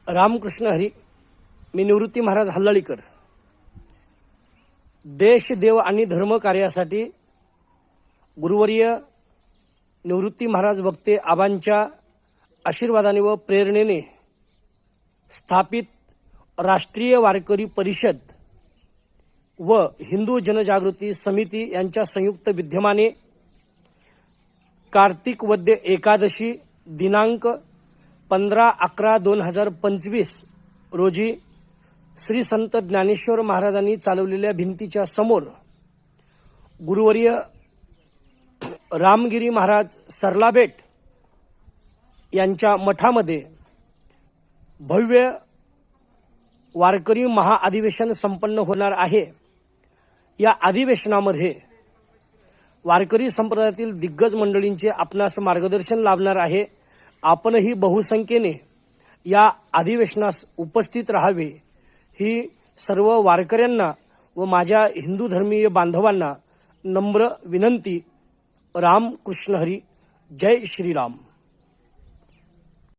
रामकृष्ण हरी. मी निवृत्ती महाराज हल्लाळीकर. देश, देव आणि धर्म कार्यासाठी गुरुवर्य निवृत्ती महाराज वक्ते आबांच्या आशीर्वादाने व प्रेरणेने स्थापित राष्ट्रीय वारकरी परिषद व हिंदू जनजागृती समिती यांच्या संयुक्त विद्यमाने कार्तिक वद्य एकादशी दिनांक 15/11/2025 रोजी श्री संत ज्ञानेश्वर महाराजांनी चालवलेल्या भिंतीच्या समोर गुरुवर्य रामगिरी महाराज सरलाबेट यांच्या मठामध्ये भव्य वारकरी महाअधिवेशन संपन्न होणार आहे. या अधिवेशनामध्ये वारकरी संप्रदायातील दिग्गज मंडळींचे आपणास मार्गदर्शन लाभणार आहे. आपणही बहुसंख्येने या अधिवेशनास उपस्थित राहावे ही सर्व वारकऱ्यांना व माझ्या हिंदू धर्मीय बांधवांना नम्र विनंती. राम कृष्ण हरी. जय श्रीराम.